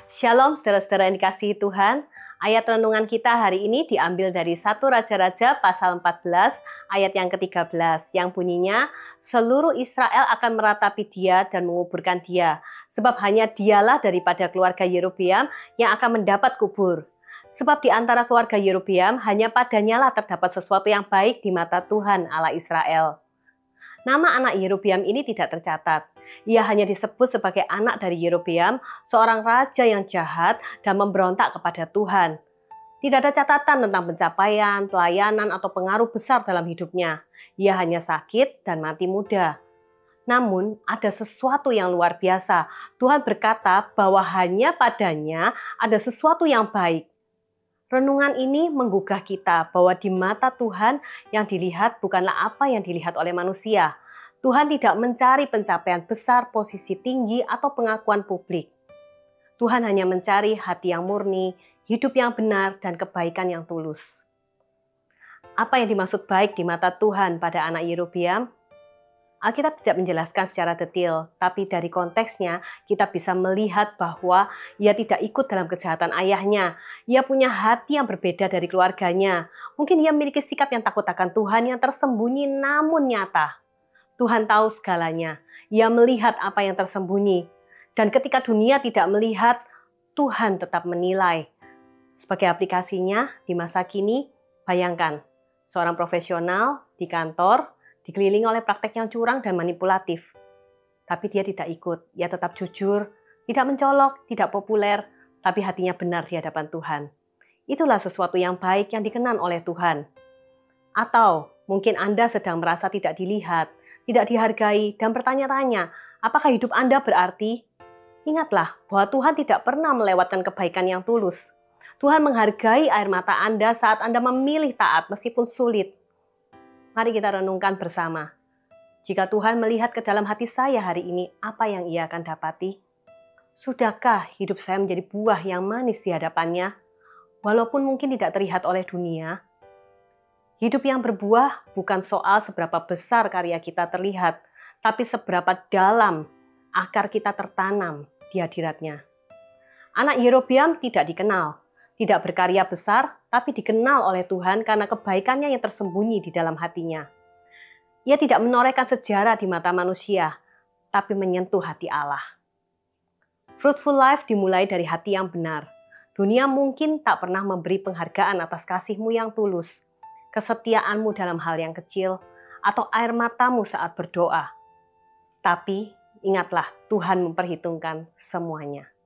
Shalom saudara-saudara yang dikasihi Tuhan. Ayat renungan kita hari ini diambil dari 1 Raja-Raja pasal 14 ayat yang ke-13 yang bunyinya, seluruh Israel akan meratapi dia dan menguburkan dia, sebab hanya dialah daripada keluarga Yerobeam yang akan mendapat kubur. Sebab di antara keluarga Yerobeam hanya padanya lah terdapat sesuatu yang baik di mata Tuhan Allah Israel. Nama anak Yerobeam ini tidak tercatat. Ia hanya disebut sebagai anak dari Yerobeam, seorang raja yang jahat dan memberontak kepada Tuhan. Tidak ada catatan tentang pencapaian, pelayanan, atau pengaruh besar dalam hidupnya. Ia hanya sakit dan mati muda. Namun, ada sesuatu yang luar biasa. Tuhan berkata bahwa hanya padanya ada sesuatu yang baik. Renungan ini menggugah kita bahwa di mata Tuhan yang dilihat bukanlah apa yang dilihat oleh manusia. Tuhan tidak mencari pencapaian besar, posisi tinggi, atau pengakuan publik. Tuhan hanya mencari hati yang murni, hidup yang benar, dan kebaikan yang tulus. Apa yang dimaksud baik di mata Tuhan pada anak Yerobeam? Alkitab tidak menjelaskan secara detail, tapi dari konteksnya kita bisa melihat bahwa ia tidak ikut dalam kejahatan ayahnya. Ia punya hati yang berbeda dari keluarganya. Mungkin ia memiliki sikap yang takut akan Tuhan yang tersembunyi namun nyata. Tuhan tahu segalanya. Ia melihat apa yang tersembunyi. Dan ketika dunia tidak melihat, Tuhan tetap menilai. Sebagai aplikasinya di masa kini, bayangkan seorang profesional di kantor dikelilingi oleh praktek yang curang dan manipulatif. Tapi dia tidak ikut, ia tetap jujur, tidak mencolok, tidak populer, tapi hatinya benar di hadapan Tuhan. Itulah sesuatu yang baik yang dikenan oleh Tuhan. Atau mungkin Anda sedang merasa tidak dilihat, tidak dihargai, dan bertanya-tanya, apakah hidup Anda berarti? Ingatlah bahwa Tuhan tidak pernah melewatkan kebaikan yang tulus. Tuhan menghargai air mata Anda saat Anda memilih taat meskipun sulit. Mari kita renungkan bersama. Jika Tuhan melihat ke dalam hati saya hari ini, apa yang Ia akan dapati? Sudahkah hidup saya menjadi buah yang manis di hadapannya? Walaupun mungkin tidak terlihat oleh dunia. Hidup yang berbuah bukan soal seberapa besar karya kita terlihat, tapi seberapa dalam akar kita tertanam di hadirat-Nya. Anak Yerobeam tidak dikenal, tidak berkarya besar, tapi dikenal oleh Tuhan karena kebaikannya yang tersembunyi di dalam hatinya. Ia tidak menorehkan sejarah di mata manusia, tapi menyentuh hati Allah. Fruitful life dimulai dari hati yang benar. Dunia mungkin tak pernah memberi penghargaan atas kasih-Mu yang tulus, kesetiaan-Mu dalam hal yang kecil, atau air mata-Mu saat berdoa. Tapi ingatlah, Tuhan memperhitungkan semuanya.